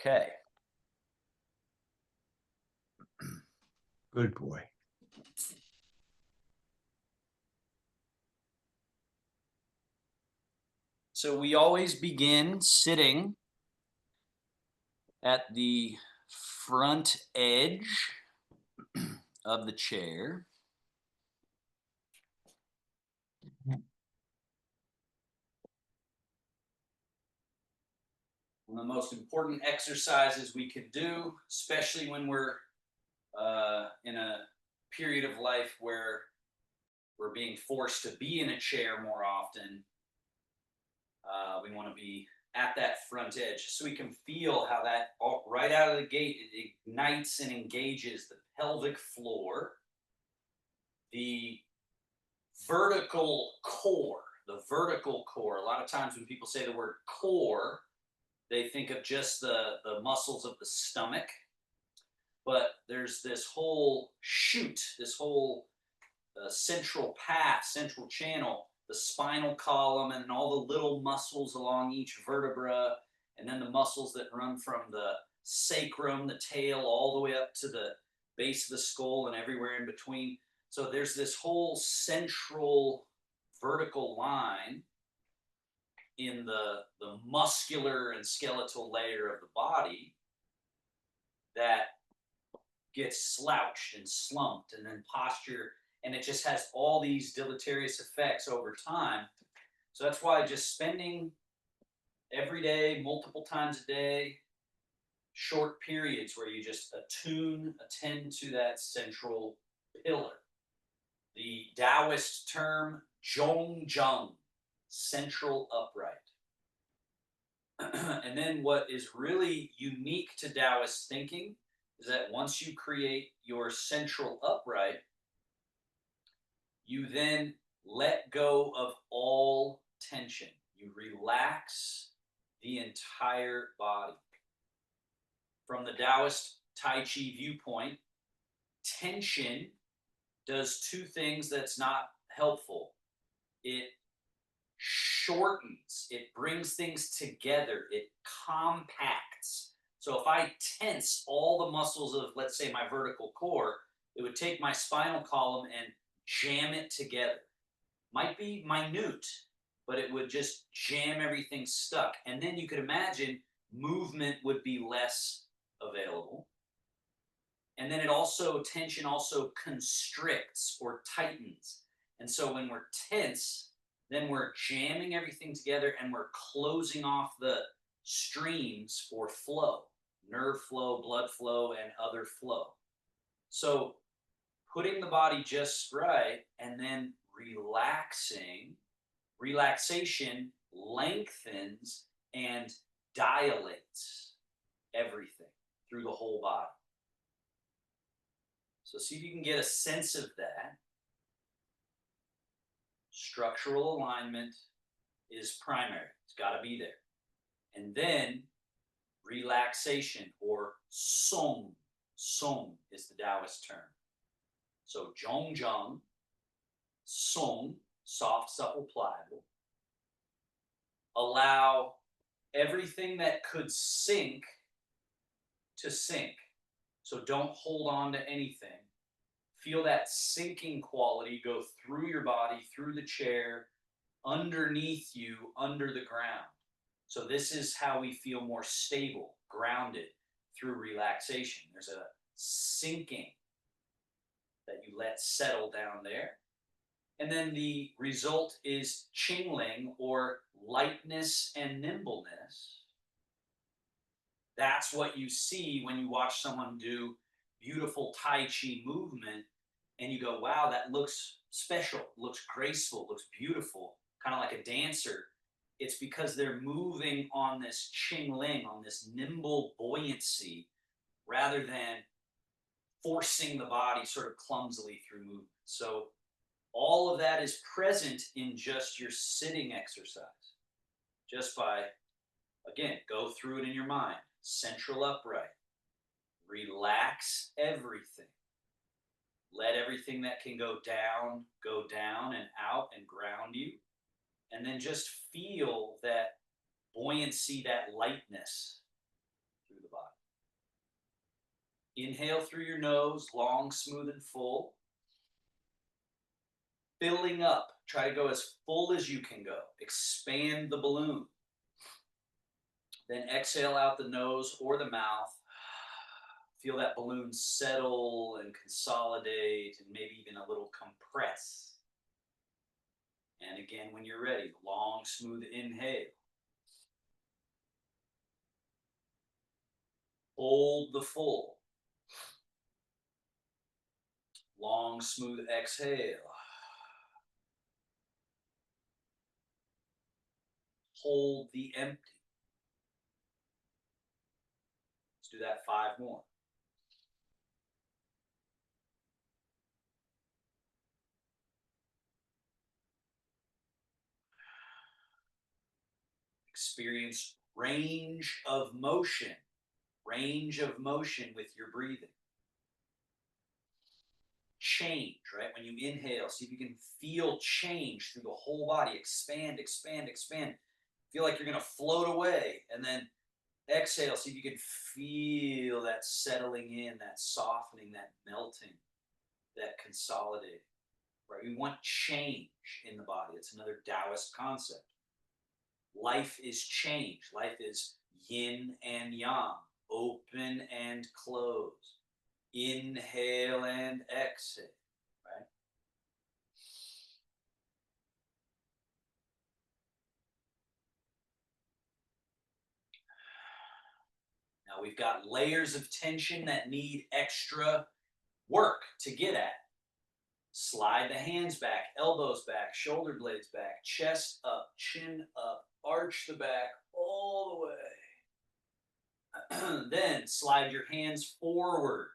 Okay. Good boy. So we always begin sitting at the front edge of the chair. One of the most important exercises we could do, especially when we're in a period of life where we're being forced to be in a chair more often. We want to be at that front edge so we can feel how that right out of the gate it ignites and engages the pelvic floor, the vertical core. The vertical core. A lot of times when people say the word core, they think of just the muscles of the stomach. But there's this whole chute, this whole central path, central channel, the spinal column, and all the little muscles along each vertebra, and then the muscles that run from the sacrum, the tail, all the way up to the base of the skull and everywhere in between. So there's this whole central vertical line in the muscular and skeletal layer of the body that gets slouched and slumped, and then posture, and it just has all these deleterious effects over time. So that's why just spending every day, multiple times a day, short periods where you just attend to that central pillar. The Taoist term Zhongjung, central upright. And then what is really unique to Taoist thinking is that once you create your central upright, you then let go of all tension. You relax the entire body. From the Taoist Tai Chi viewpoint, tension does two things that's not helpful. It shortens, it brings things together, it compacts. So if I tense all the muscles of, let's say, my vertical core, it would take my spinal column and jam it together. Might be minute, but it would just jam everything stuck. And then you could imagine movement would be less available. And then tension also constricts or tightens. And so when we're tense, then we're jamming everything together and we're closing off the streams for flow, nerve flow, blood flow, and other flow. So putting the body just right and then relaxation lengthens and dilates everything through the whole body. So see if you can get a sense of that. Structural alignment is primary. It's got to be there. And then relaxation, or song. Song is the Taoist term. So Zhongjung, song, soft, supple, pliable. Allow everything that could sink to sink. So don't hold on to anything. Feel that sinking quality go through your body, through the chair, underneath you, under the ground. So this is how we feel more stable, grounded through relaxation. There's a sinking that you let settle down there. And then the result is Qingling, or lightness and nimbleness. That's what you see when you watch someone do beautiful Tai Chi movement and you go, wow, that looks special, looks graceful, looks beautiful, kind of like a dancer. It's because they're moving on this Qingling, on this nimble buoyancy, rather than forcing the body sort of clumsily through movement. So all of that is present in just your sitting exercise. Just by, again, go through it in your mind. Central upright. Relax everything. Let everything that can go down and out and ground you. And then just feel that buoyancy, that lightness through the body. Inhale through your nose, long, smooth, and full. Filling up. Try to go as full as you can go. Expand the balloon. Then exhale out the nose or the mouth. Feel that balloon settle and consolidate and maybe even a little compress. And again, when you're ready, long, smooth inhale. Hold the full. Long, smooth exhale. Hold the empty. Let's do that 5 more. Experience range of motion. Range of motion with your breathing. Change, right? When you inhale, see if you can feel change through the whole body. Expand, expand, expand. Feel like you're going to float away. And then exhale, see if you can feel that settling in, that softening, that melting, that consolidating. Right? We want change in the body. It's another Taoist concept. Life is change. Life is yin and yang, open and close, inhale and exhale. Right? Now we've got layers of tension that need extra work to get at. Slide the hands back, elbows back, shoulder blades back, chest up, chin up, arch the back all the way. Then slide your hands forward,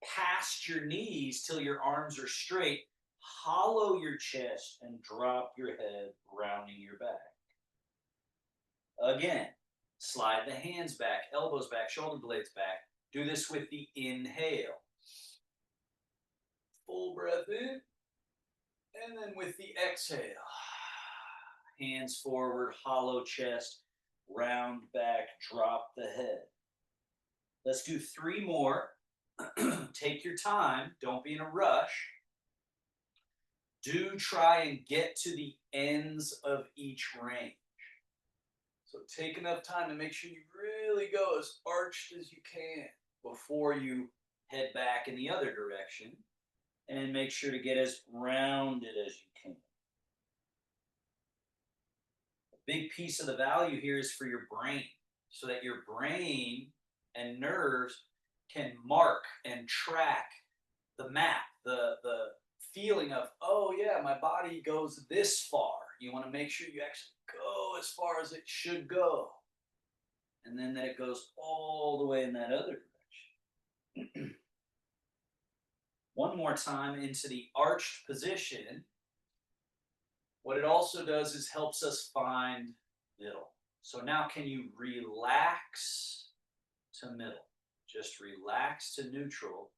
past your knees till your arms are straight. Hollow your chest and drop your head, rounding your back. Again, slide the hands back, elbows back, shoulder blades back. Do this with the inhale. Full breath in. And then with the exhale, hands forward, hollow chest, round back, drop the head. Let's do 3 more. Take your time. Don't be in a rush. Do try and get to the ends of each range. So take enough time to make sure you really go as arched as you can before you head back in the other direction. And make sure to get as rounded as you can. A big piece of the value here is for your brain, so that your brain and nerves can mark and track the map, the feeling of, oh yeah, my body goes this far. You want to make sure you actually go as far as it should go. And then that it goes all the way in that other direction. One more time into the arched position. What it also does is helps us find middle. So now can you relax to middle? Just relax to neutral.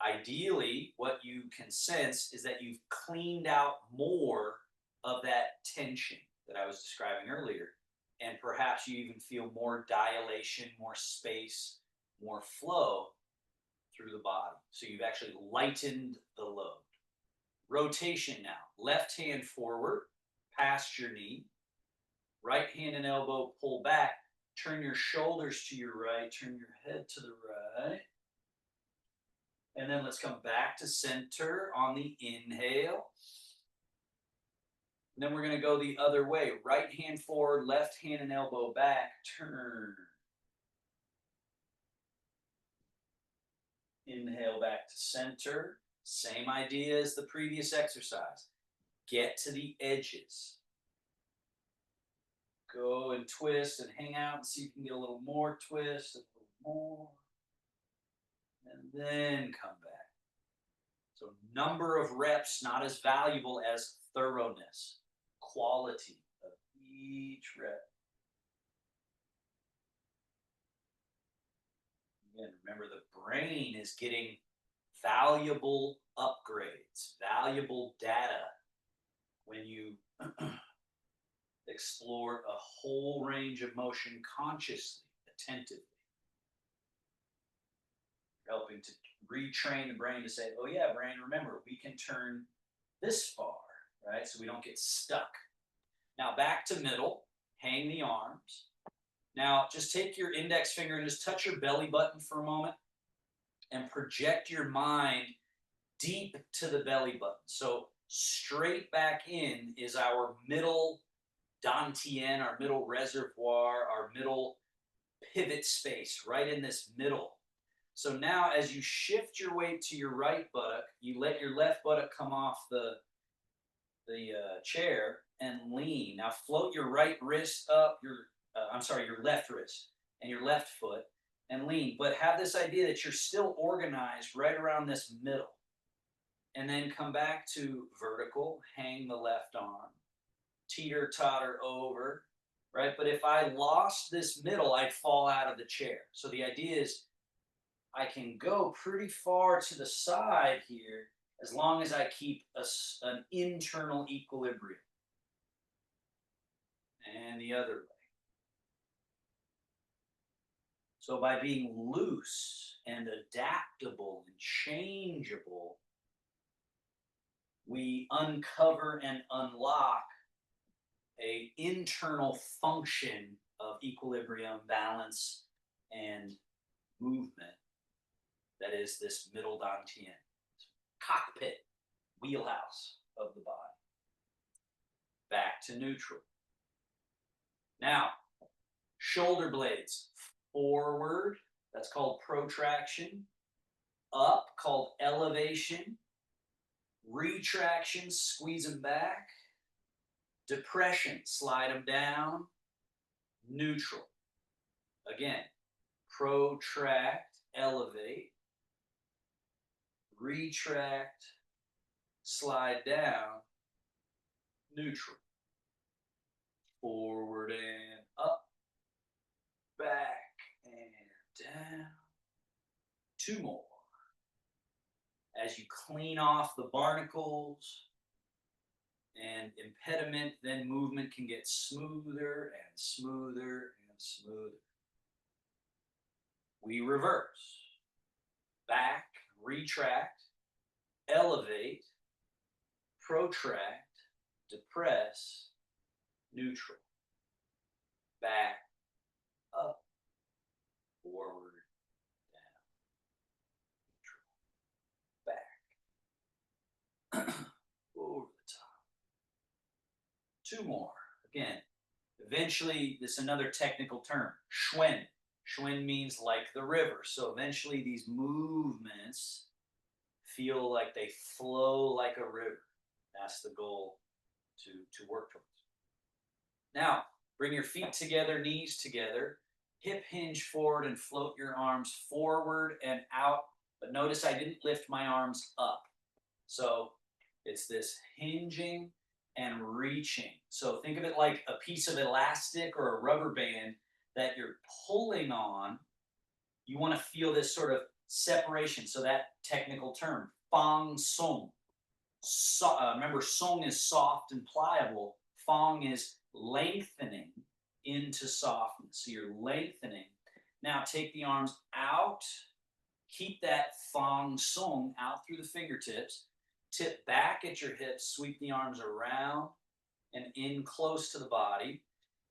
Ideally, what you can sense is that you've cleaned out more of that tension that I was describing earlier. And perhaps you even feel more dilation, more space, more flow through the body. So you've actually lightened the load. Rotation now. Left hand forward, past your knee. Right hand and elbow pull back. Turn your shoulders to your right. Turn your head to the right. And then let's come back to center on the inhale. And then we're going to go the other way. Right hand forward, left hand and elbow back. Turn. Inhale back to center. Same idea as the previous exercise. Get to the edges. Go and twist and hang out and see if you can get a little more twist, a little more. And then come back. So number of reps not as valuable as thoroughness, quality of each rep. Again, remember the brain is getting valuable upgrades, valuable data when you explore a whole range of motion consciously, attentively. helping to retrain the brain to say, oh yeah, brain, remember, we can turn this far, right? So we don't get stuck. Now back to middle, hang the arms. Now just take your index finger and just touch your belly button for a moment and project your mind deep to the belly button. So straight back in is our middle dantian, our middle reservoir, our middle pivot space, right in this middle. So now as you shift your weight to your right buttock, you let your left buttock come off the chair and lean. Now float your right wrist up, your left wrist and your left foot and lean. But have this idea that you're still organized right around this middle. And then come back to vertical, hang the left arm, teeter totter over, right? But if I lost this middle, I'd fall out of the chair. So the idea is I can go pretty far to the side here as long as I keep an internal equilibrium. And the other way. So by being loose and adaptable and changeable, we uncover and unlock an internal function of equilibrium, balance, and movement. That is this middle dantian, cockpit, wheelhouse of the body. Back to neutral. Now, shoulder blades forward, that's called protraction. Up, called elevation. Retraction, squeeze them back. Depression, slide them down. Neutral. Again, protract, elevate. Retract, slide down. Neutral. Forward and up. Back and down. Two more. As you clean off the barnacles and impediment, then movement can get smoother and smoother and smoother. We reverse. Back, retract, elevate, protract, depress, neutral. Back, up, forward, down, neutral. Back, over the top. Two more. Again, eventually, this is another technical term, Schwen. Schwen means like the river. So eventually these movements feel like they flow like a river. That's the goal to work towards. Now, bring your feet together, knees together, hip hinge forward and float your arms forward and out. But notice I didn't lift my arms up. So it's this hinging and reaching. So think of it like a piece of elastic or a rubber band that you're pulling on. You want to feel this sort of separation. So that technical term, fang song. Remember, song is soft and pliable. Fang is lengthening into softness. So you're lengthening. Now take the arms out. Keep that fang song out through the fingertips. Tip back at your hips. Sweep the arms around and in close to the body.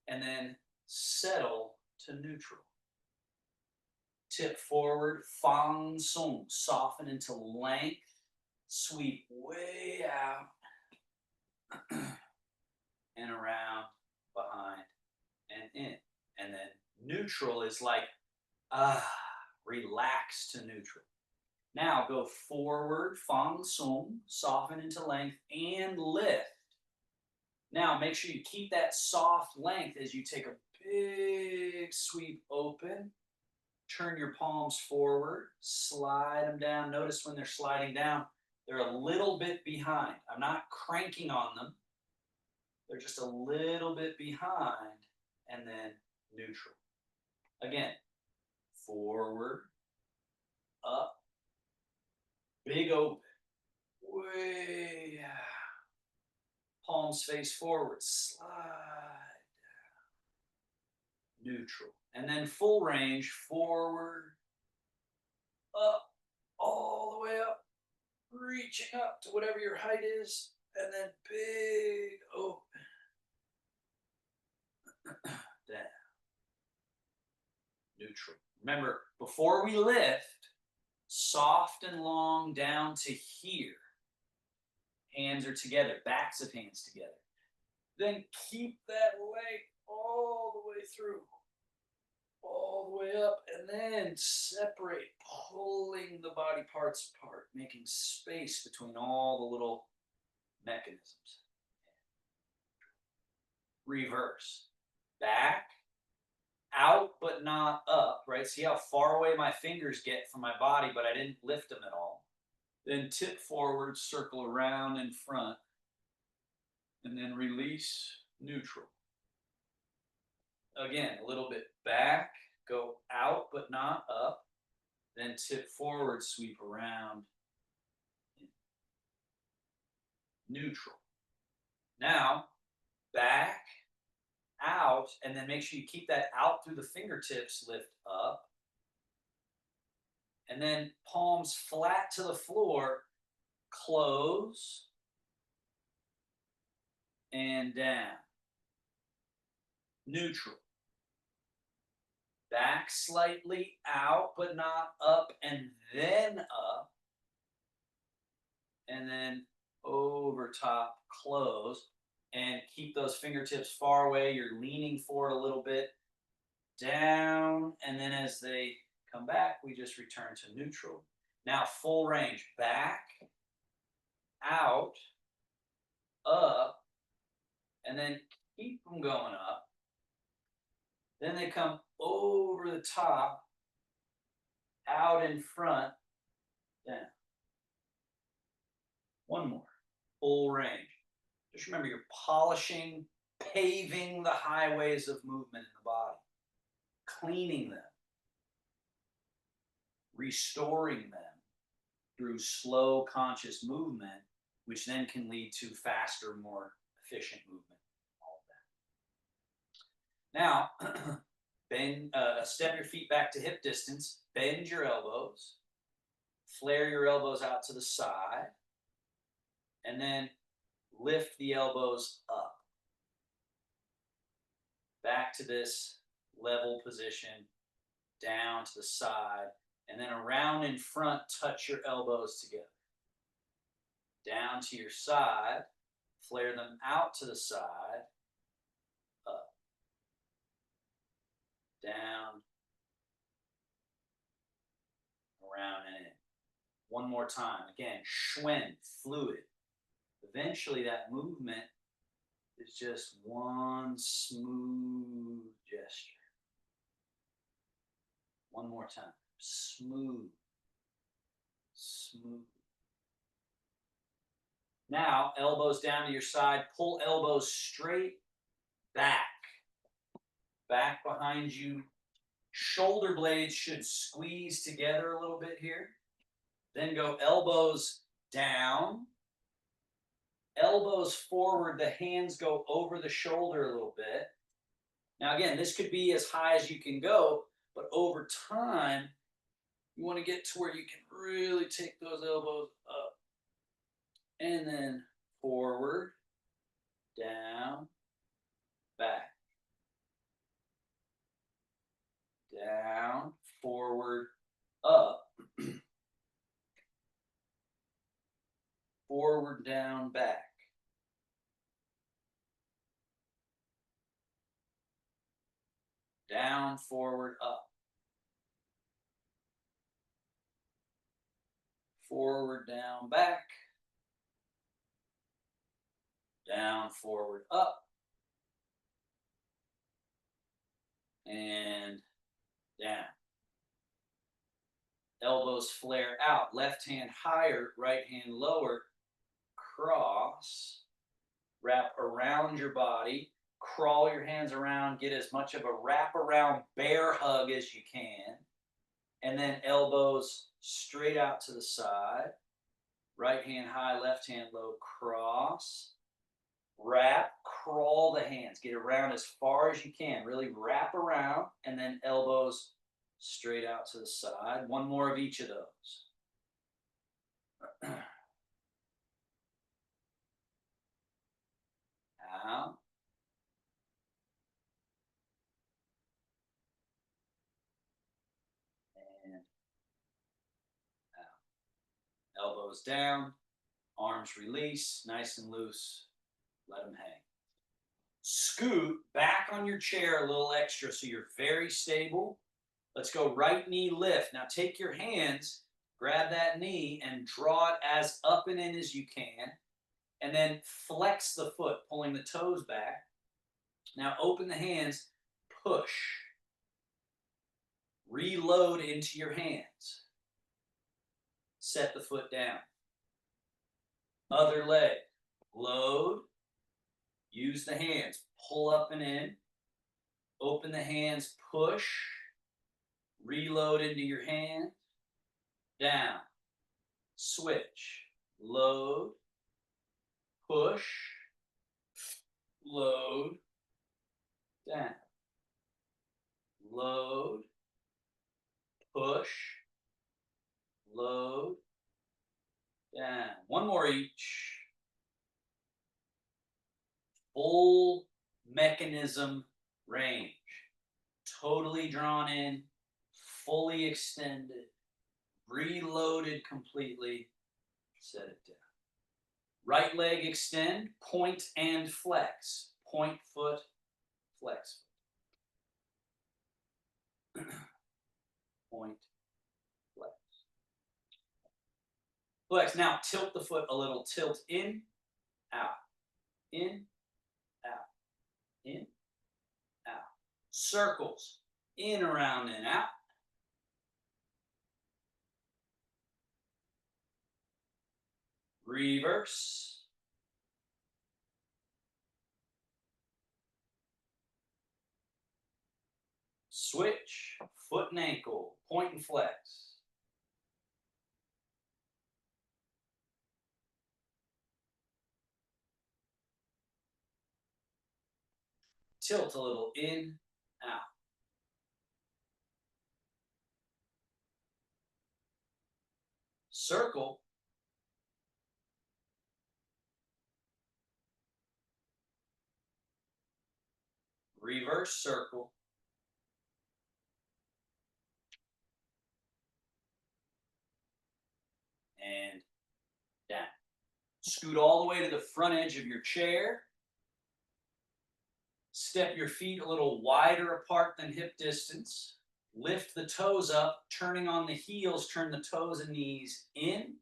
And then settle to neutral. Tip forward, fang song, soften into length, sweep way out and around, behind, and in. And then neutral is like, relax to neutral. Now go forward, fang song, soften into length, and lift. Now make sure you keep that soft length as you take a big sweep open. Turn your palms forward, slide them down. Notice when they're sliding down, they're a little bit behind. I'm not cranking on them. They're just a little bit behind, and then neutral. Again, forward, up, big open, way out. Palms face forward, slide down, neutral. And then full range, forward, up, all the way up, reaching up to whatever your height is, and then big open. Down. Neutral. Remember, before we lift, soft and long down to here. Hands are together, backs of hands together. Then keep that leg all the way through, all the way up, and then separate, pulling the body parts apart, making space between all the little mechanisms. Reverse. Back, out but not up, right? See how far away my fingers get from my body, but I didn't lift them at all. Then tip forward, circle around in front, and then release, neutral. Again, a little bit back, go out but not up, then tip forward, sweep around, neutral. Now, back, out, and then make sure you keep that out through the fingertips, lift up, and then palms flat to the floor, close, and down. Neutral. Back slightly out, but not up, and then up. And then over top, close. And keep those fingertips far away. You're leaning forward a little bit. Down, and then as they come back, we just return to neutral. Now, full range. Back, out, up, and then keep them going up. Then they come over the top, out in front, down. One more, full range. Just remember, you're polishing, paving the highways of movement in the body, cleaning them, restoring them through slow, conscious movement, which then can lead to faster, more efficient movement. Now, bend, step your feet back to hip distance, bend your elbows, flare your elbows out to the side, and then lift the elbows up. Back to this level position, down to the side, and then around in front, touch your elbows together. Down to your side, flare them out to the side, up. Down, around and in. One more time. Again, Schwen, fluid. Eventually that movement is just one smooth gesture. One more time. Smooth, smooth. Now, elbows down to your side. Pull elbows straight back. Back behind you. Shoulder blades should squeeze together a little bit here. Then go elbows down. Elbows forward. The hands go over the shoulder a little bit. Now, again, this could be as high as you can go, but over time, you want to get to where you can really take those elbows up. And then forward, down, back. Down, forward, up. Forward, down, back. Down, forward, up. Forward, down, back. Down, forward, up. And down. Elbows flare out. Left hand higher, right hand lower. Cross. Wrap around your body. Crawl your hands around. Get as much of a wrap around bear hug as you can. And then elbows straight out to the side. Right hand high, left hand low. Cross. Wrap, crawl the hands. Get around as far as you can. Really wrap around, and then elbows straight out to the side. One more of each of those. Out and out. Elbows down, arms release, nice and loose. Let them hang. Scoot back on your chair a little extra so you're very stable. Let's go right knee lift. Now take your hands, grab that knee, and draw it as up and in as you can. And then flex the foot, pulling the toes back. Now open the hands, push. Reload into your hands. Set the foot down. Other leg. Load. Use the hands. Pull up and in. Open the hands, push. Reload into your hand. Down. Switch. Load. Push. Load. Down. Load. Push. Load. Down. One more each. Full mechanism range. Totally drawn in, fully extended, reloaded completely. Set it down. Right leg extend, point and flex. Point foot, flex. Point, flex. Flex. Now tilt the foot a little. Tilt in, out. In, out. In, out. Circles. In, around, and out. Reverse. Switch. Foot and ankle. Point and flex. Tilt a little in, out. Circle. Reverse circle. And down. Scoot all the way to the front edge of your chair. Step your feet a little wider apart than hip distance. Lift the toes up, turning on the heels, turn the toes and knees in,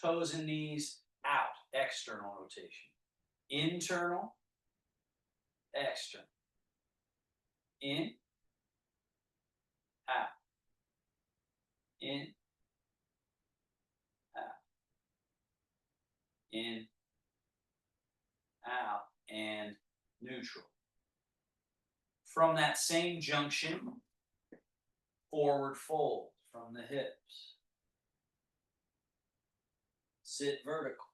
toes and knees out. External rotation. Internal, external. In, out. In, out. In, out. And neutral. From that same junction, forward fold from the hips. Sit vertical.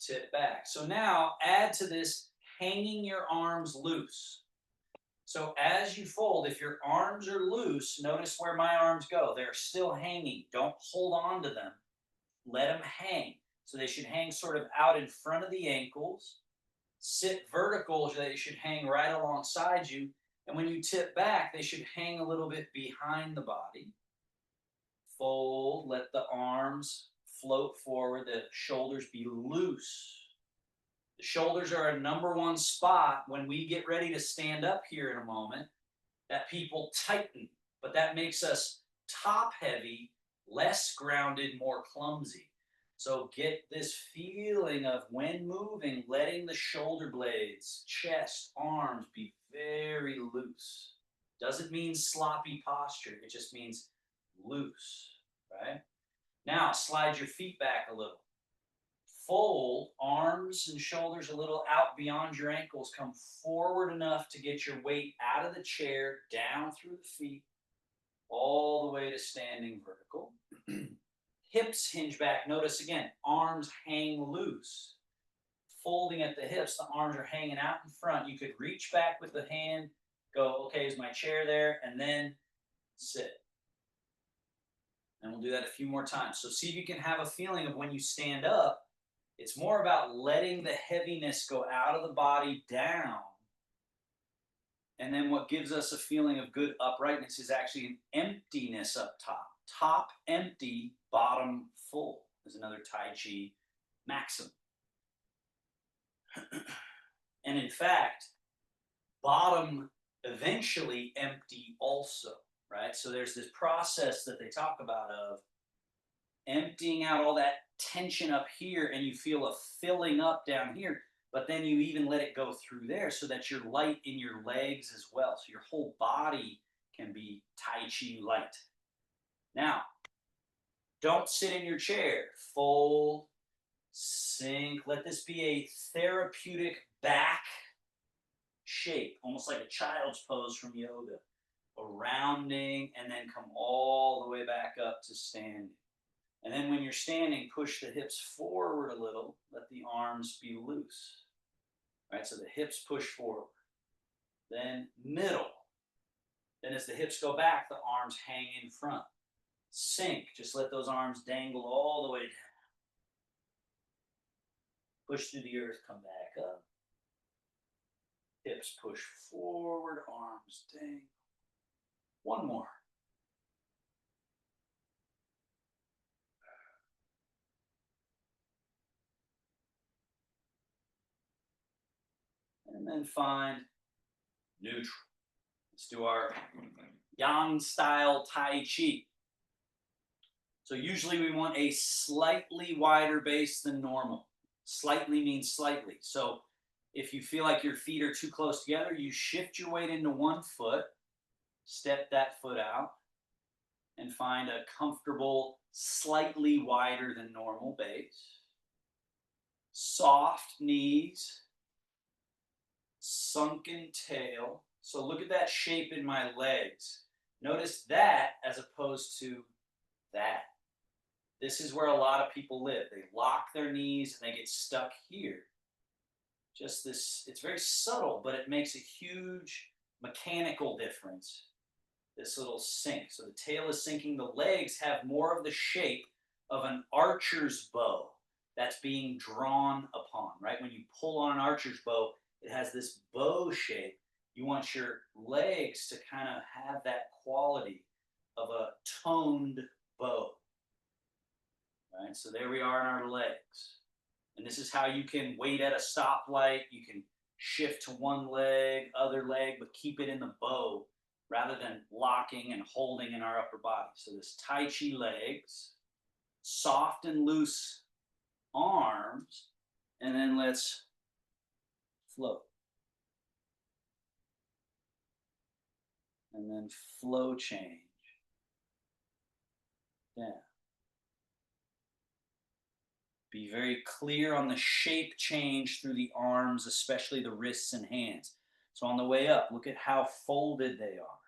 Tip back. So now add to this hanging your arms loose. So as you fold, if your arms are loose, notice where my arms go. They're still hanging. Don't hold on to them. Let them hang. So they should hang sort of out in front of the ankles. Sit vertical so they should hang right alongside you. And when you tip back, they should hang a little bit behind the body. Fold, let the arms float forward, the shoulders be loose. The shoulders are a number one spot when we get ready to stand up here in a moment that people tighten, but that makes us top heavy, less grounded, more clumsy. So get this feeling of when moving, letting the shoulder blades, chest, arms be very loose. Doesn't mean sloppy posture. It just means loose, right? Now slide your feet back a little. Fold, arms and shoulders a little out beyond your ankles. Come forward enough to get your weight out of the chair, down through the feet, all the way to standing vertical. Hips hinge back. Notice again, arms hang loose. Folding at the hips, the arms are hanging out in front. You could reach back with the hand, go, okay, is my chair there? And then sit. And we'll do that a few more times. So see if you can have a feeling of when you stand up, it's more about letting the heaviness go out of the body down. And then what gives us a feeling of good uprightness is actually an emptiness up top. Top empty, bottom full is another Tai Chi maxim. And in fact, bottom eventually empty also, right? So there's this process that they talk about of emptying out all that tension up here, and you feel a filling up down here, but then you even let it go through there so that you're light in your legs as well. So your whole body can be Tai Chi light. Now, don't sit in your chair. Fold, sink. Let this be a therapeutic back shape, almost like a child's pose from yoga. A rounding, and then come all the way back up to standing. And then when you're standing, push the hips forward a little. Let the arms be loose. Right, so the hips push forward. Then middle. Then as the hips go back, the arms hang in front. Sink. Just let those arms dangle all the way down. Push through the earth, come back up. Hips push forward, arms dangle. One more. And then find neutral. Let's do our Yang style Tai Chi. So usually we want a slightly wider base than normal. Slightly means slightly. So if you feel like your feet are too close together, you shift your weight into one foot, step that foot out, and find a comfortable, slightly wider than normal base. Soft knees, sunken tail. So look at that shape in my legs. Notice that as opposed to that. This is where a lot of people live. They lock their knees and they get stuck here. Just this, it's very subtle, but it makes a huge mechanical difference. This little sink. So the tail is sinking. The legs have more of the shape of an archer's bow that's being drawn upon, right? When you pull on an archer's bow, it has this bow shape. You want your legs to kind of have that quality of a toned bow. Right? So there we are in our legs. And this is how you can wait at a stoplight. You can shift to one leg, other leg, but keep it in the bow rather than locking and holding in our upper body. So this Tai Chi legs, soft and loose arms, and then let's float. And then flow change. Down. Be very clear on the shape change through the arms, especially the wrists and hands. So on the way up, look at how folded they are.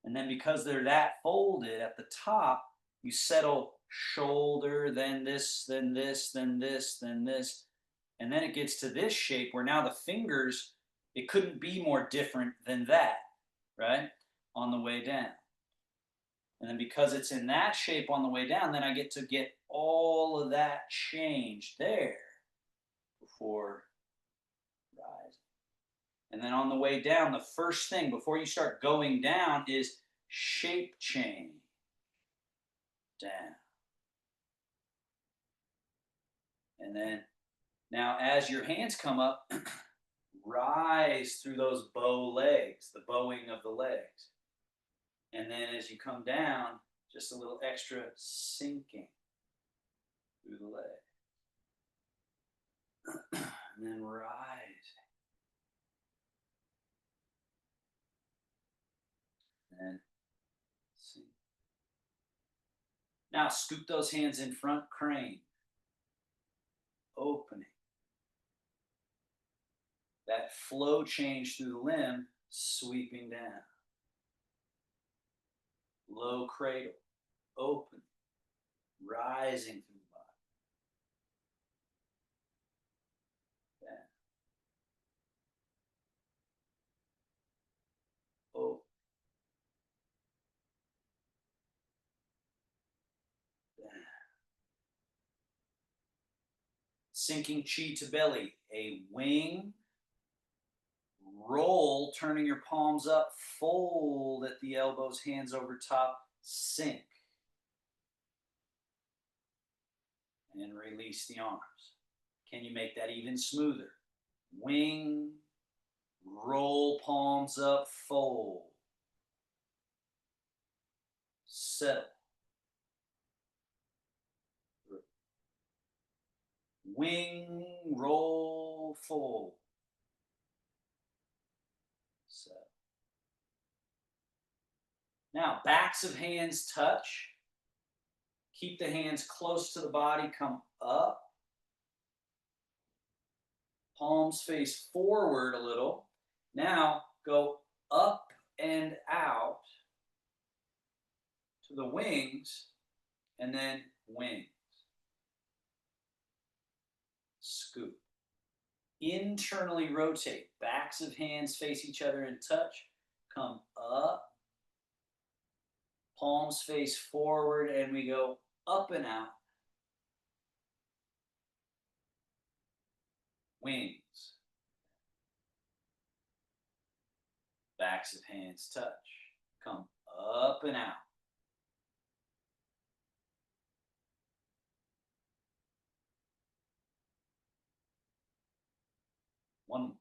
And then because they're that folded at the top, you settle shoulder, then this, then this, then this, then this. And then it gets to this shape where now the fingers, it couldn't be more different than that, right? On the way down. And then because it's in that shape on the way down, then I get to get all of that change there before rising. And then on the way down, the first thing before you start going down is shape change. Down. And then now as your hands come up, rise through those bow legs, the bowing of the legs. And then as you come down, just a little extra sinking through the leg. And then rise. And sink. Now scoop those hands in front, crane. Opening. That flow change through the limb, sweeping down. Low cradle, open, rising through the body. Down. Sinking chi to belly. A wing. Roll, turning your palms up. Fold at the elbows, hands over top. Sink. And release the arms. Can you make that even smoother? Wing. Roll, palms up. Fold. Settle. Wing, roll, fold. Settle. Now, backs of hands touch. Keep the hands close to the body. Come up. Palms face forward a little. Now, go up and out to the wings, and then wings. Scoop. Internally rotate. Backs of hands face each other and touch. Come up. Palms face forward, and we go up and out. Wings. Backs of hands touch. Come up and out. One more.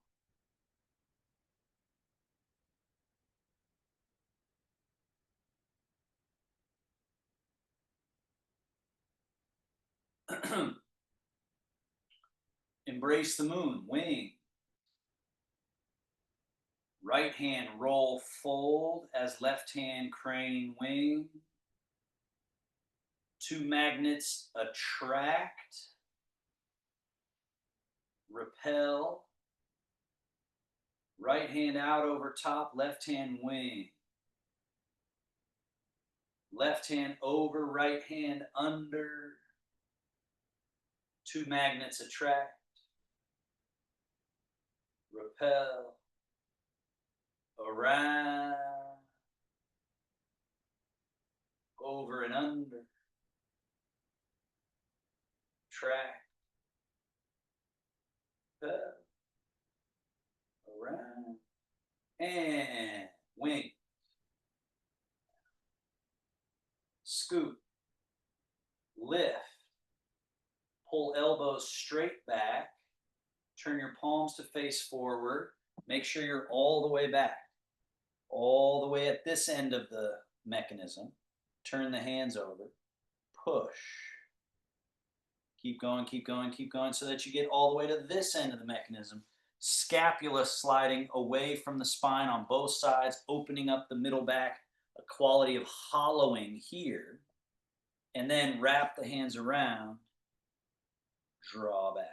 Embrace the moon. Wing. Right hand roll, fold as left hand crane, wing. Two magnets attract, repel. Right hand out over top, left hand wing. Left hand over, right hand under. Two magnets attract, repel, around, over and under, track, repel, around, and wing. Scoop, lift, pull elbows straight back, turn your palms to face forward, make sure you're all the way back, all the way at this end of the mechanism, turn the hands over, push, keep going, keep going, keep going, so that you get all the way to this end of the mechanism, scapula sliding away from the spine on both sides, opening up the middle back, a quality of hollowing here, and then wrap the hands around, draw back.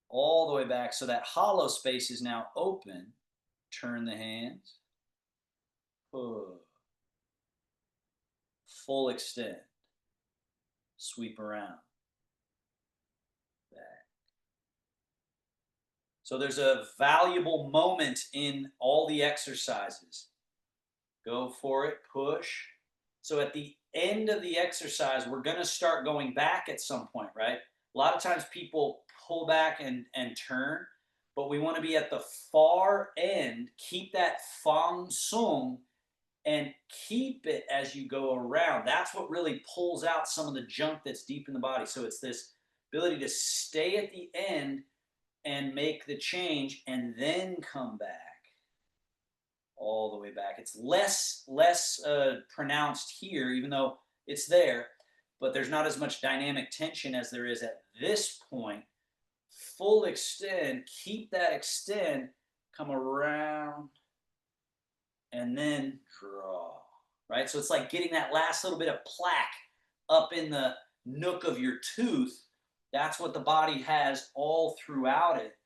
All the way back, so that hollow space is now open. Turn the hands. Pull. Full extend. Sweep around. Back. So there's a valuable moment in all the exercises. Go for it, push. So at the end of the exercise, we're going to start going back at some point, right? A lot of times people pull back and turn, but we want to be at the far end, keep that fang sung, and keep it as you go around. That's what really pulls out some of the junk that's deep in the body. So it's this ability to stay at the end and make the change and then come back all the way back. It's less pronounced here, even though it's there, but there's not as much dynamic tension as there is at this point. Full extend, keep that extend, come around, and then draw, right? So it's like getting that last little bit of plaque up in the nook of your tooth. That's what the body has all throughout it,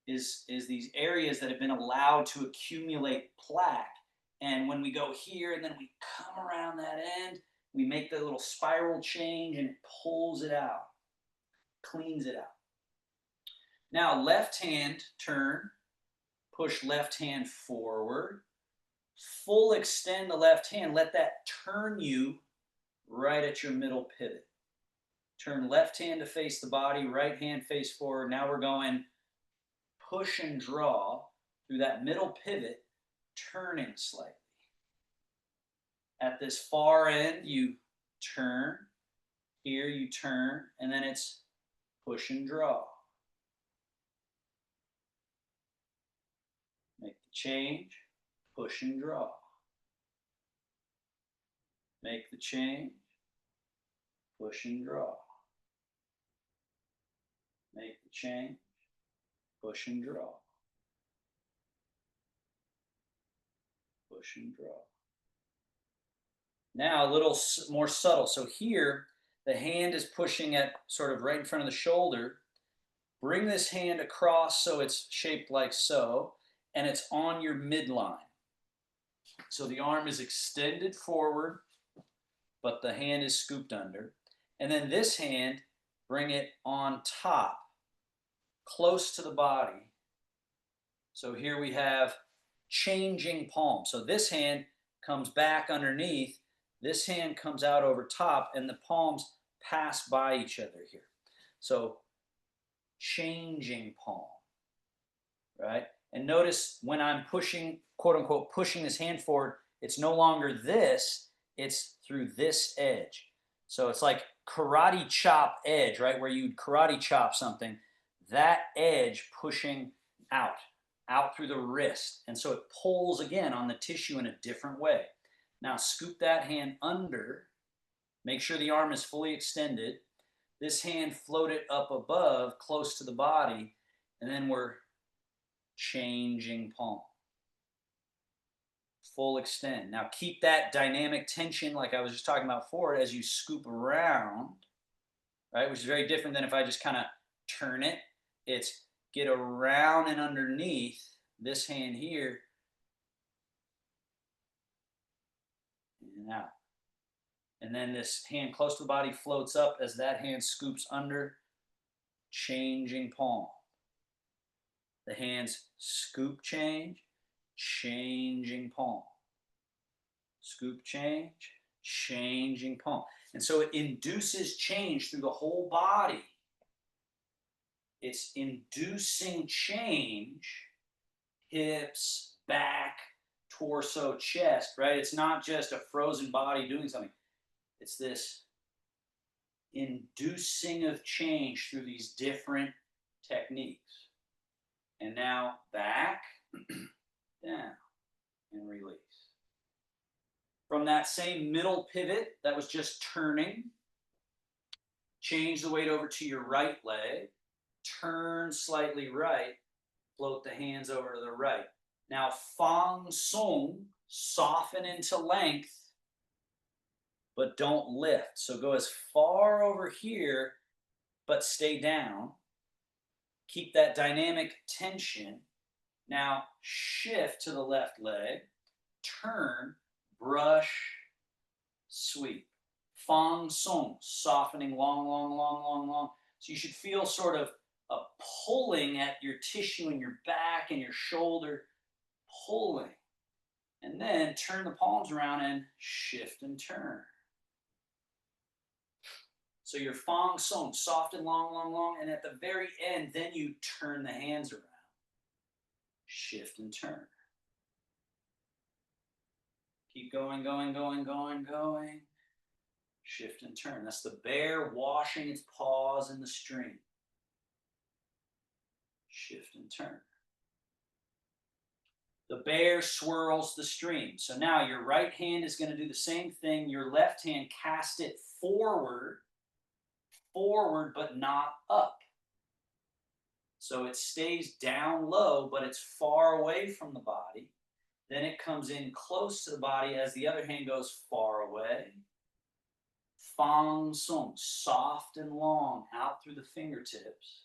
is these areas that have been allowed to accumulate plaque. And when we go here and then we come around that end, we make the little spiral change and it pulls it out, cleans it out. Now, left hand turn, push left hand forward, full extend the left hand, let that turn you right at your middle pivot. Turn left hand to face the body, right hand face forward. Now we're going push and draw through that middle pivot, turning slightly. At this far end, you turn. Here you turn, and then it's push and draw. Make the change, push and draw. Make the change, push and draw. Make the change, push and draw. Push and draw. Now a little more subtle. So here, the hand is pushing at sort of right in front of the shoulder. Bring this hand across so it's shaped like so, and it's on your midline. So the arm is extended forward, but the hand is scooped under. And then this hand, bring it on top, close to the body. So here we have changing palm. So this hand comes back underneath, this hand comes out over top, and the palms pass by each other here. So changing palm, right? And notice when I'm pushing, quote unquote, pushing this hand forward, it's no longer this, it's through this edge. So it's like karate chop edge, right? Where you'd karate chop something, that edge pushing out through the wrist. And so it pulls again on the tissue in a different way. Now scoop that hand under, make sure the arm is fully extended. This hand float it up above, close to the body, and then we're changing palm. Full extend. Now keep that dynamic tension like I was just talking about forward as you scoop around, right? Which is very different than if I just kind of turn it. It's get around and underneath this hand here and out. And then this hand close to the body floats up as that hand scoops under, changing palm. The hands scoop change, changing palm. Scoop change, changing palm. And so it induces change through the whole body. It's inducing change, hips, back, torso, chest, right? It's not just a frozen body doing something. It's this inducing of change through these different techniques. And now back, down, and release. From that same middle pivot that was just turning, change the weight over to your right leg, turn slightly right, float the hands over to the right. Now Fang Sung, soften into length, but don't lift. So go as far over here, but stay down. Keep that dynamic tension. Now shift to the left leg, turn, brush, sweep. Fang Sung, softening long, long, long, long, long. So you should feel sort of a pulling at your tissue in your back and your shoulder, pulling. And then turn the palms around and shift and turn. So your Fang Sung, soft and long, long, long. And at the very end, then you turn the hands around. Shift and turn. Keep going, going, going, going, going. Shift and turn. That's the bear washing its paws in the stream. Shift and turn. The bear swirls the stream. So now your right hand is going to do the same thing. Your left hand, cast it forward, but not up. So it stays down low, but it's far away from the body. Then it comes in close to the body as the other hand goes far away. Fang Sung, soft and long, out through the fingertips.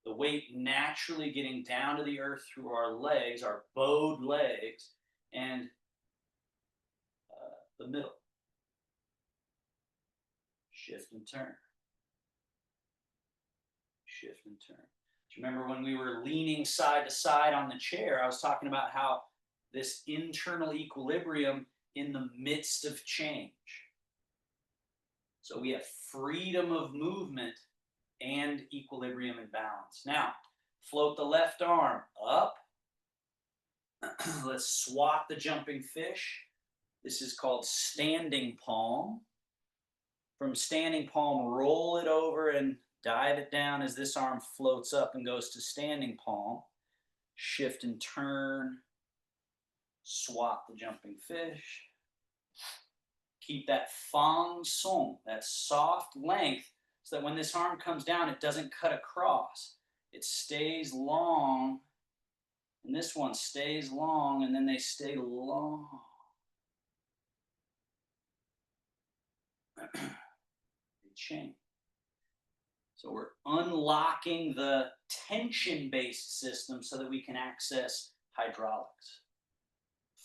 The weight naturally getting down to the earth through our legs, our bowed legs, and the middle. Shift and turn. Shift and turn. Do you remember when we were leaning side to side on the chair, I was talking about how this internal equilibrium in the midst of change. So we have freedom of movement and equilibrium and balance. Now, float the left arm up. Let's swat the jumping fish. This is called standing palm. From standing palm, roll it over and dive it down as this arm floats up and goes to standing palm. Shift and turn. Swat the jumping fish. Keep that fang song, that soft length, so that when this arm comes down, it doesn't cut across. It stays long, and this one stays long, and then they stay long. They change. So we're unlocking the tension-based system so that we can access hydraulics,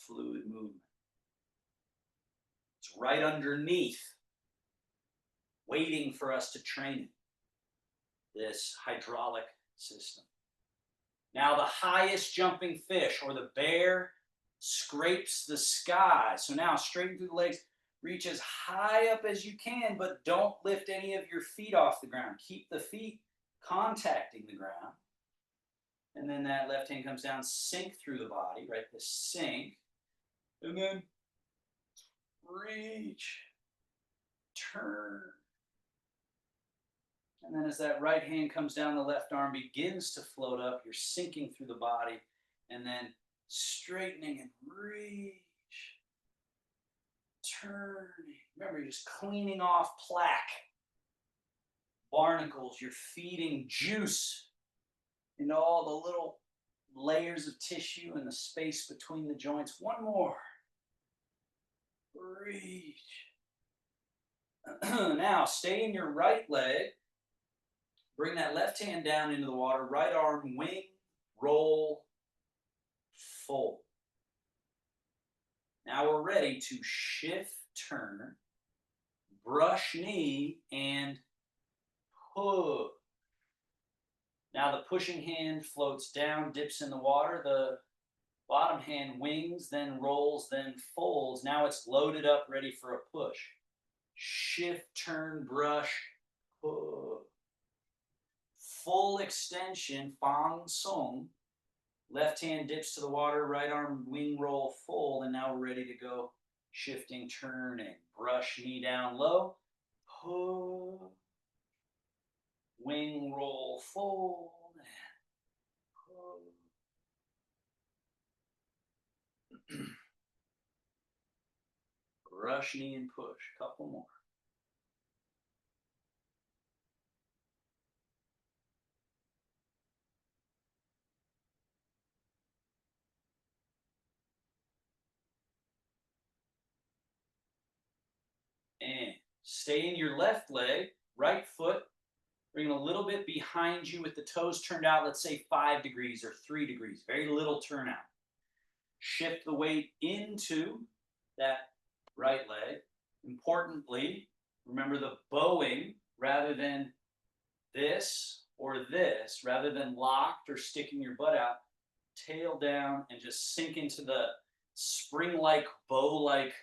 fluid movement. It's right underneath, waiting for us to train it, this hydraulic system. Now the highest jumping fish, or the bear, scrapes the sky. So now straighten through the legs, reach as high up as you can, but don't lift any of your feet off the ground. Keep the feet contacting the ground. And then that left hand comes down, sink through the body, right? The sink. And then reach, turn. And then as that right hand comes down, the left arm begins to float up. You're sinking through the body and then straightening and reach, turning. Remember, you're just cleaning off plaque, barnacles. You're feeding juice into all the little layers of tissue and the space between the joints. One more. Reach. Now, stay in your right leg. Bring that left hand down into the water. Right arm, wing, roll, fold. Now we're ready to shift, turn, brush knee, and push. Now the pushing hand floats down, dips in the water. The bottom hand wings, then rolls, then folds. Now it's loaded up, ready for a push. Shift, turn, brush, push. Full extension, fang song. Left hand dips to the water, right arm wing roll fold, and now we're ready to go. Shifting, turning, brush knee down low, pull, wing roll fold, pull. Brush knee and push. Couple more. And stay in your left leg, right foot, bring it a little bit behind you with the toes turned out, let's say 5 degrees or 3 degrees, very little turnout. Shift the weight into that right leg. Importantly, remember the bowing rather than this or this, rather than locked or sticking your butt out, tail down and just sink into the spring-like, bow-like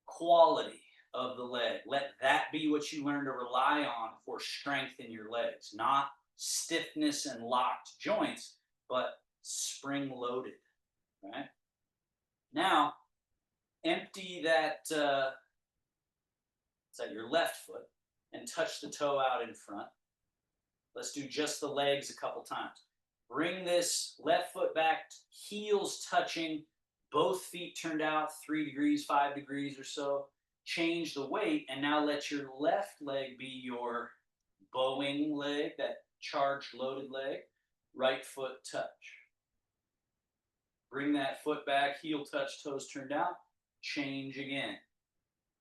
quality of the leg. Let that be what you learn to rely on for strength in your legs, not stiffness and locked joints, but spring-loaded, right? Now, empty that, it's at your left foot, and touch the toe out in front. Let's do just the legs a couple times. Bring this left foot back, heels touching, both feet turned out 3 degrees, 5 degrees or so. Change the weight, and now let your left leg be your bowing leg, that charged, loaded leg. Right foot touch. Bring that foot back, heel touch, toes turned out. Change again.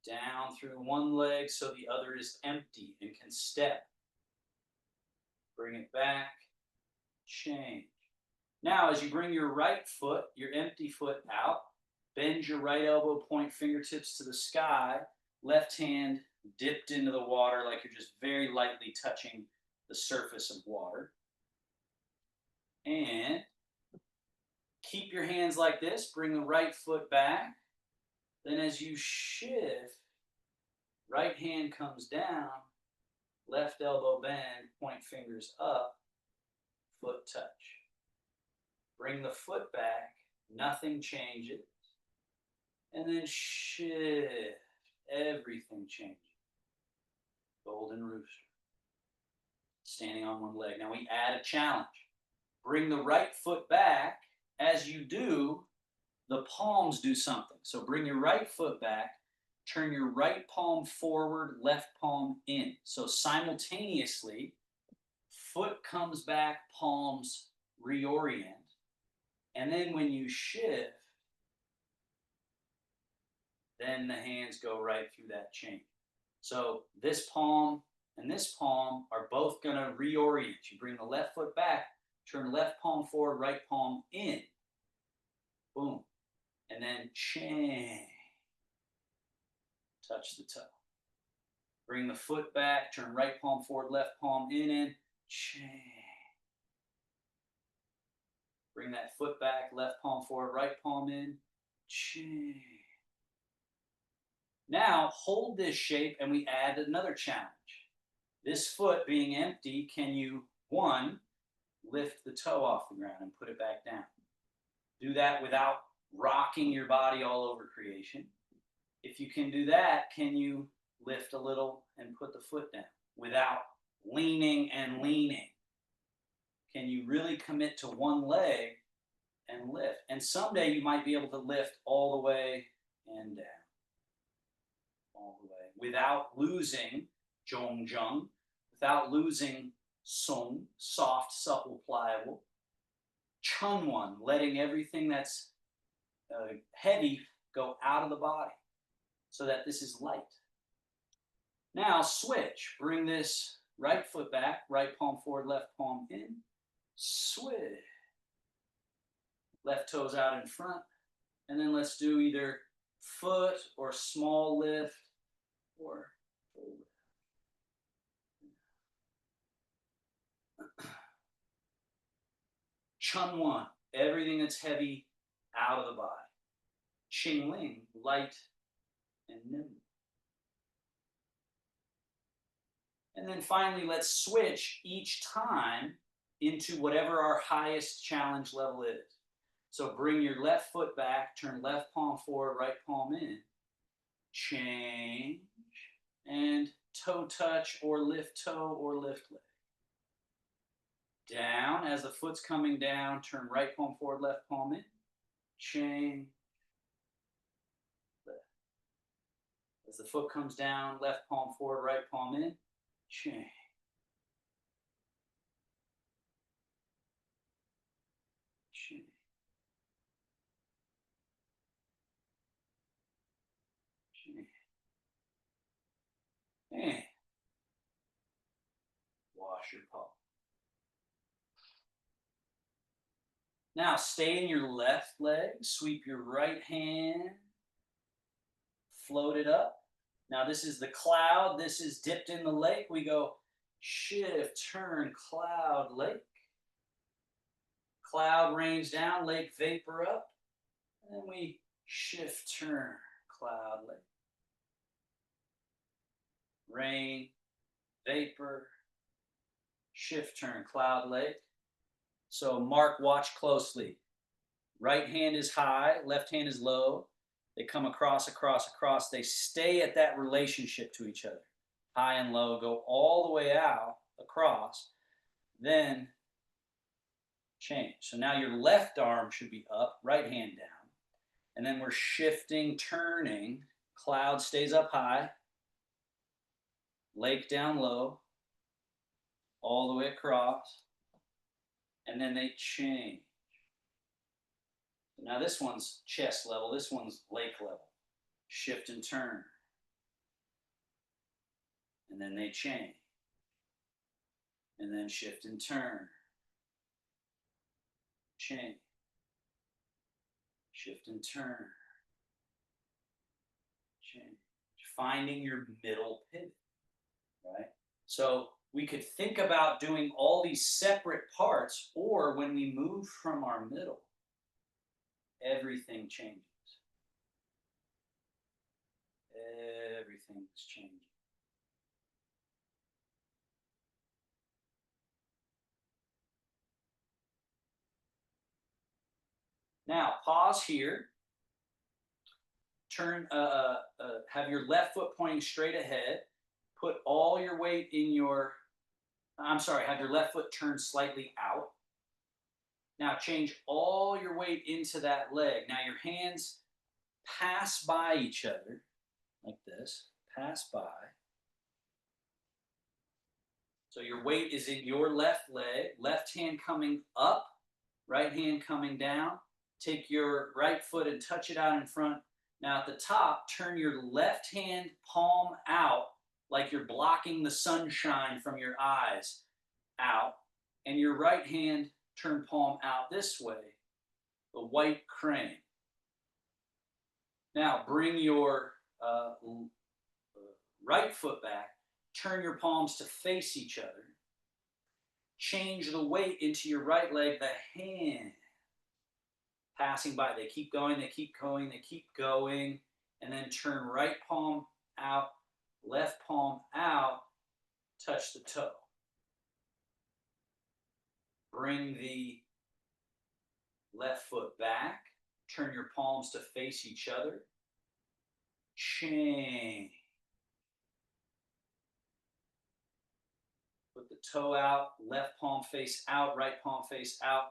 Down through one leg so the other is empty and can step. Bring it back. Change. Now, as you bring your right foot, your empty foot out, bend your right elbow, point fingertips to the sky, left hand dipped into the water like you're just very lightly touching the surface of water. And keep your hands like this, bring the right foot back. Then as you shift, Right hand comes down, left elbow bend, point fingers up, foot touch. Bring the foot back, nothing changes. And then shift, everything changes. Golden rooster. Standing on one leg. Now we add a challenge. Bring the right foot back. As you do, the palms do something. So bring your right foot back, turn your right palm forward, left palm in. So simultaneously, foot comes back, palms reorient. And then when you shift, then the hands go right through that chain. So this palm and this palm are both going to reorient. You bring the left foot back, turn left palm forward, right palm in. Boom. And then chain. Touch the toe. Bring the foot back, turn right palm forward, left palm in, chain. Bring that foot back, left palm forward, right palm in, chain. Now hold this shape and we add another challenge. This foot being empty, can you, one, lift the toe off the ground and put it back down? Do that without rocking your body all over creation. If you can do that, can you lift a little and put the foot down without leaning and leaning? Can you really commit to one leg and lift? And someday you might be able to lift all the way and down. All the way without losing zhong, without losing song, soft, supple, pliable. Chunwan, letting everything that's heavy go out of the body so that this is light. Now switch. Bring this right foot back, right palm forward, left palm in. Switch. Left toes out in front. And then let's do either foot or small lift or full lift. Chunwan, everything that's heavy out of the body. Qingling, light and nimble. And then finally, let's switch each time into whatever our highest challenge level is. So bring your left foot back, turn left palm forward, right palm in. Change. And toe touch or lift toe or lift leg. Down. As the foot's coming down, turn right palm forward, left palm in. Change. Lift. As the foot comes down, left palm forward, right palm in. Change. Change. Change. And wash your palm. Now stay in your left leg, sweep your right hand, float it up. Now this is the cloud, this is dipped in the lake. We go shift, turn, cloud, lake. Cloud rains down, lake vapor up. And then we shift, turn, cloud, lake. Rain, vapor, shift, turn, cloud, lake. So mark, watch closely. Right hand is high, left hand is low. They come across, across, across. They stay at that relationship to each other. High and low, go all the way out, across, then change. So now your left arm should be up, right hand down. And then we're shifting, turning. Cloud stays up high. Lake down low. All the way across. And then they change. Now this one's chest level, this one's lake level. Shift and turn. And then they change. And then shift and turn. Change. Shift and turn. Change. Finding your middle pivot, right? So we could think about doing all these separate parts, or when we move from our middle, everything changes. Everything everything is changing. Now, pause here. Turn, have your left foot pointing straight ahead. Put all your weight in your, I'm sorry, have your left foot turned slightly out. Now change all your weight into that leg. Now your hands pass by each other like this, pass by. So your weight is in your left leg, left hand coming up, right hand coming down. Take your right foot and touch it out in front. Now at the top, turn your left hand palm out like you're blocking the sunshine from your eyes out. And your right hand turn palm out this way, the white crane. Now bring your right foot back, turn your palms to face each other. Change the weight into your right leg, the hand passing by. They keep going, they keep going, they keep going. And then turn right palm out, left palm out, touch the toe. Bring the left foot back, turn your palms to face each other. Change. Put the toe out, left palm face out, right palm face out.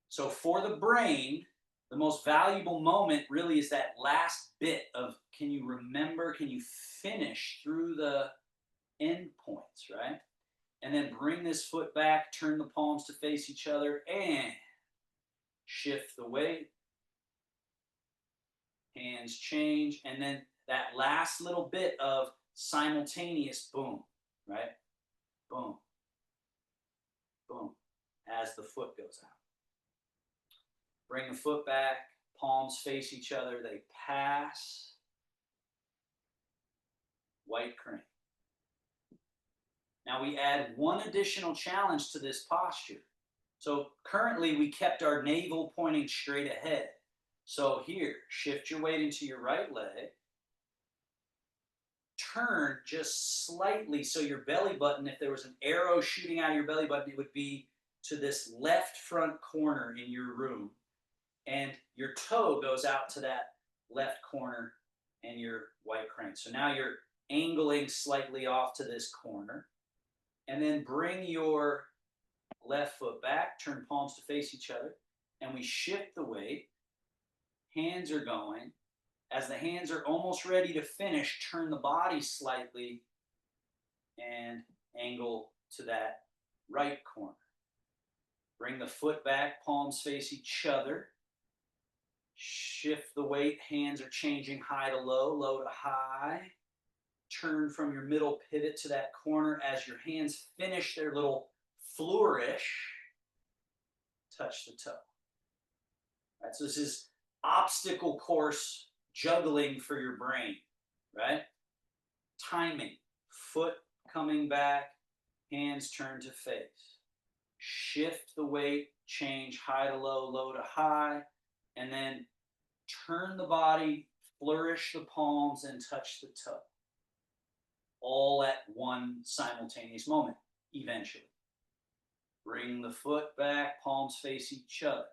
So for the brain, the most valuable moment really is that last bit of, can you remember, can you finish through the end points, right? And then bring this foot back, turn the palms to face each other, and shift the weight. Hands change, and then that last little bit of simultaneous boom, right? Boom, boom, as the foot goes out. Bring the foot back, palms face each other, they pass. White crane. Now we add one additional challenge to this posture. So currently we kept our navel pointing straight ahead. So here, shift your weight into your right leg. Turn just slightly so your belly button, if there was an arrow shooting out of your belly button, it would be to this left front corner in your room. And your toe goes out to that left corner and your white crane. So now you're angling slightly off to this corner. And then bring your left foot back, turn palms to face each other, and we shift the weight. Hands are going. As the hands are almost ready to finish, turn the body slightly and angle to that right corner. Bring the foot back, palms face each other. Shift the weight, hands are changing high to low, low to high. Turn from your middle pivot to that corner. As your hands finish their little flourish, touch the toe. All right, so this is obstacle course juggling for your brain, right? Timing, foot coming back, hands turn to face. Shift the weight, change high to low, low to high, and then turn the body, flourish the palms, and touch the toe. All at one simultaneous moment, eventually. Bring the foot back, palms face each other.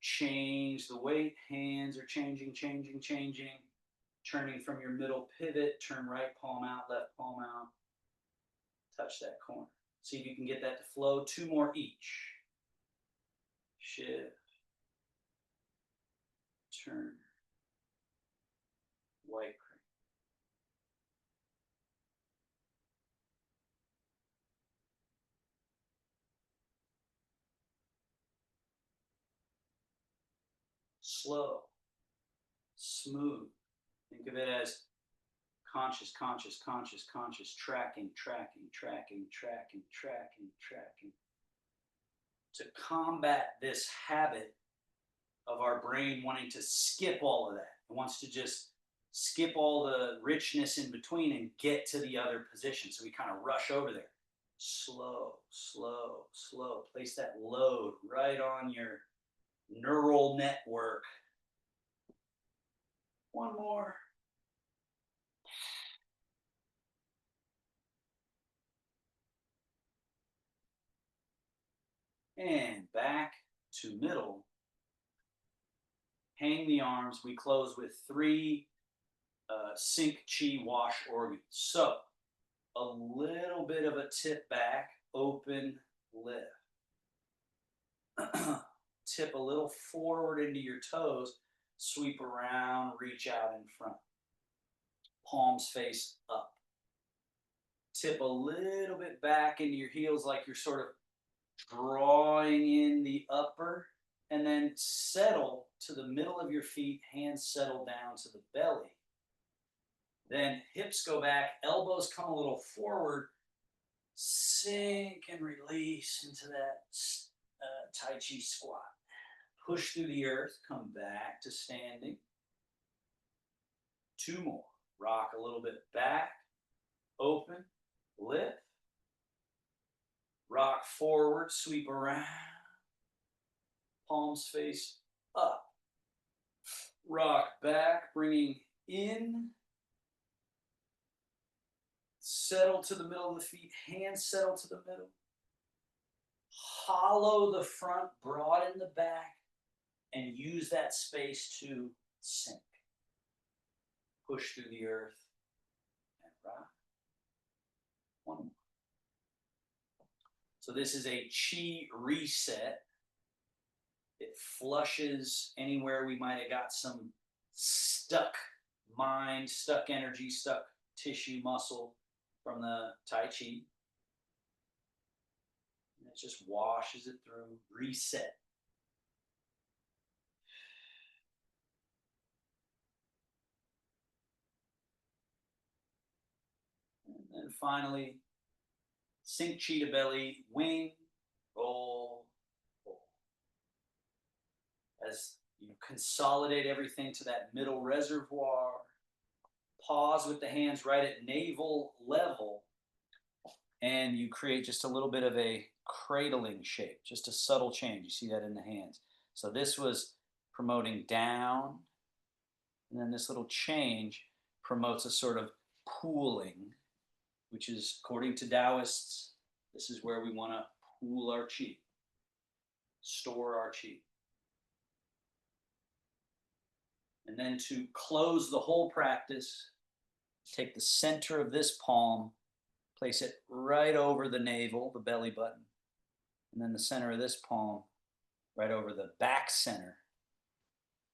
Change the weight, hands are changing, changing, changing. Turning from your middle pivot, turn right palm out, left palm out. Touch that corner. See if you can get that to flow. Two more each. Shift. Turn. White crane. Slow. Smooth. Think of it as conscious, conscious, conscious, conscious, tracking, tracking, tracking, tracking, tracking, tracking. To combat this habit of our brain wanting to skip all of that. It wants to just skip all the richness in between and get to the other position. So we kind of rush over there. Slow, slow, slow. Place that load right on your neural network. One more. And back to middle. Hang the arms. We close with 3 sync chi wash organs. So a little bit of a tip back, open, lift. Tip a little forward into your toes, sweep around, reach out in front. Palms face up. Tip a little bit back into your heels like you're sort of drawing in the upper, and then settle to the middle of your feet, hands settle down to the belly. Then hips go back, elbows come a little forward, sink and release into that Tai Chi squat. Push through the earth, come back to standing. 2 more. Rock a little bit back, open, lift. Rock forward, sweep around. Palms face up. Rock back, bringing in. Settle to the middle of the feet, hands settle to the middle. Hollow the front, broaden the back, and use that space to sink. Push through the earth and rock. 1 more. So this is a chi reset. It flushes anywhere we might have got some stuck mind, stuck energy, stuck tissue, muscle from the Tai Chi. And it just washes it through, reset. And then finally, sink chi to belly, wing, roll, roll. As you consolidate everything to that middle reservoir, pause with the hands right at navel level, and you create just a little bit of a cradling shape, just a subtle change. You see that in the hands. So this was promoting down, and then this little change promotes a sort of pooling, which is, according to Taoists, this is where we want to pool our chi, store our chi. And then to close the whole practice, take the center of this palm, place it right over the navel, the belly button, and then the center of this palm right over the back center.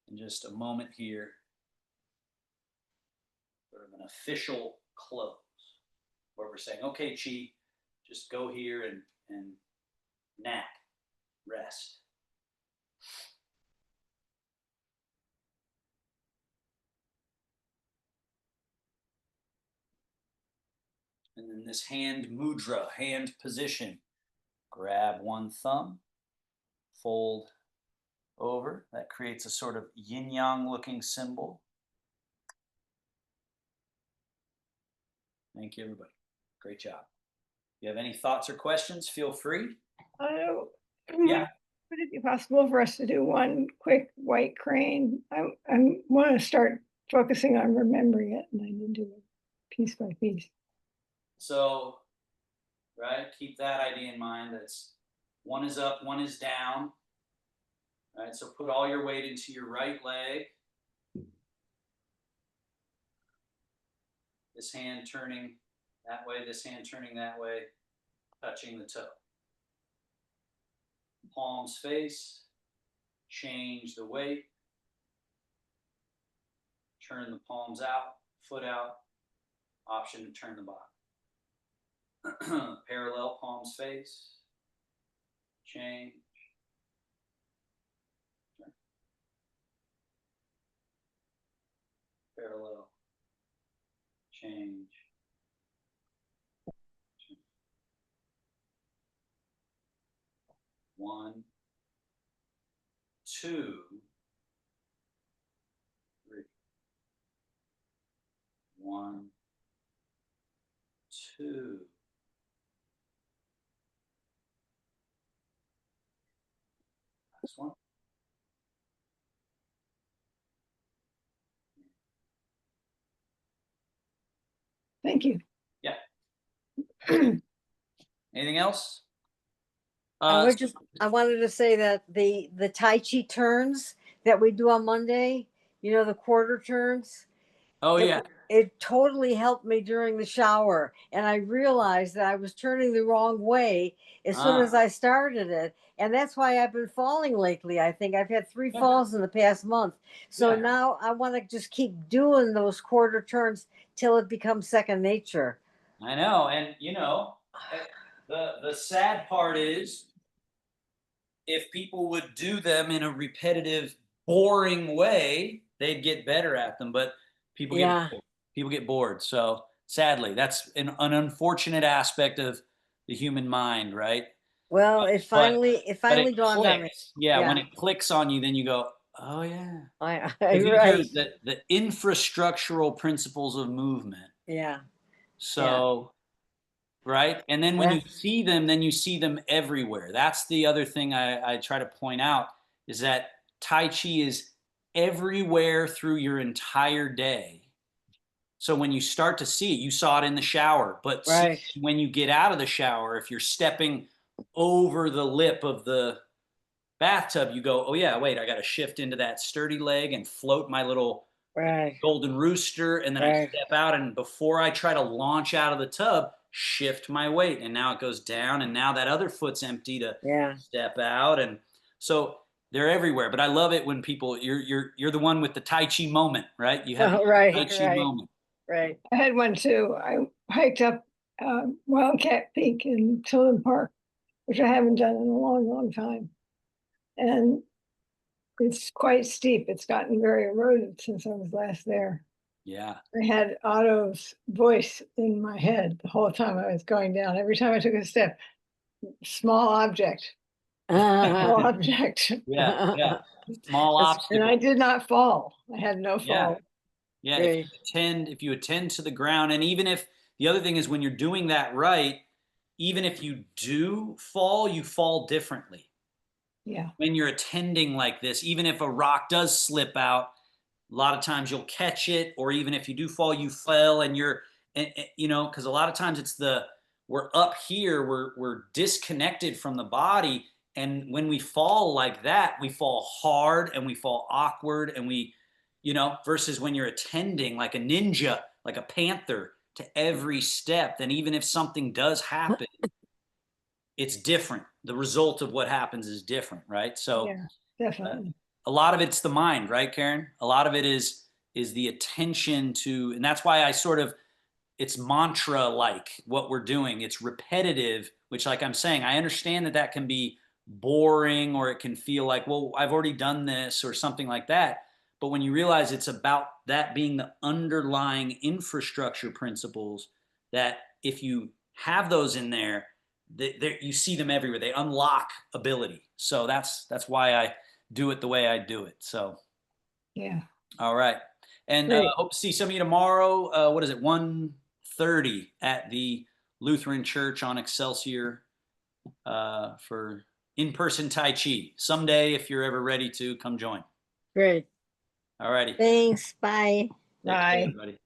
And just a moment here, sort of an official close, where we're saying, okay, chi, just go here and nap, rest. And then this hand mudra, hand position. Grab one thumb, fold over. That creates a sort of yin-yang looking symbol. Thank you, everybody. Great job. If you have any thoughts or questions, feel free. Yeah. Would it be possible for us to do one quick white crane? I want to start focusing on remembering it, and I need to do it piece by piece. So, right, keep that idea in mind. That's one is up, one is down. Right, so put all your weight into your right leg. This hand turning that way, this hand turning that way, touching the toe. Palms face, change the weight. Turn the palms out, foot out, option to turn the body. Parallel, palms face, change. Turn. Parallel, change. Turn. 1, 2, 3. 1, 2. Last one. Thank you. Yeah. Anything else? Uh, I wanted to say that the Tai Chi turns that we do on Monday, the quarter turns, oh it yeah, it totally helped me during the shower, and I realized that I was turning the wrong way as soon as I started it, and that's why I've been falling lately. I think I've had 3 yeah, falls in the past month. So yeah. now I want to just keep doing those quarter turns till it becomes second nature. I know, and the sad part is if people would do them in a repetitive, boring way, they'd get better at them. But people get Yeah. bored. People get bored. So sadly, that's an unfortunate aspect of the human mind, right? Well, But it but it finally dawned on me. clicks. Yeah, when Yeah. it clicks on you, then you go, oh yeah. I Because these are right. the infrastructural principles of movement. Yeah. Yeah. So right? And then when you That's see them, then you see them everywhere. That's the other thing I try to point out is that Tai Chi is everywhere through your entire day. So when you start to see it, you saw it in the shower, but see right. when you get out of the shower, if you're stepping over the lip of the bathtub, you go, oh yeah, wait, I got to shift into that sturdy leg and float my little Right. golden rooster, and then I Right. step out, and before I try to launch out of the tub, shift my weight, and now it goes down, and now that other foot's empty to Yeah. step out, and so they're everywhere. But I love it when people you're the one with the Tai Chi moment, right? You have Oh, the right. Tai Chi Right. moment. Right. I had one too. I hiked up Wildcat Peak in Tilden Park, which I haven't done in a long, long time. And it's quite steep. It's gotten very eroded since I was last there. Yeah, I had Otto's voice in my head the whole time I was going down. Every time I took a step, small object, small object. yeah, yeah. Small And I obstacle. did not fall. I had no Yeah, fall. yeah. Great. If you attend to the ground, and even if the other thing is when you're doing that right, even if you do fall, you fall differently Yeah. when you're attending like this. Even if a rock does slip out, a lot of times you'll catch it, or even if you do fall, you fell, and because a lot of times it's we're up here, we're disconnected from the body, and when we fall like that, we fall hard and we fall awkward, and versus when you're attending like a ninja, like a panther to every step, then even if something does happen, it's different. The result of what happens is different, right? So Yeah, uh, definitely. a lot of it's the mind, right, Karen? A lot of it is the attention to, and that's why I sort of it's mantra like what we're doing. It's repetitive, which, like I'm saying, I understand that that can be boring, or it can feel like, well, I've already done this or something like that. But when you realize it's about that being the underlying infrastructure principles, that if you have those in there, you see them everywhere. They unlock ability. So that's why I do it the way I do it. So Yeah. all right, and Great. hope to see some of you tomorrow. What is it? 1:30 at the Lutheran Church on Excelsior for in-person Tai Chi. Someday, if you're ever ready to come join. Great. All righty. Thanks. Bye. Take care, Bye. everybody.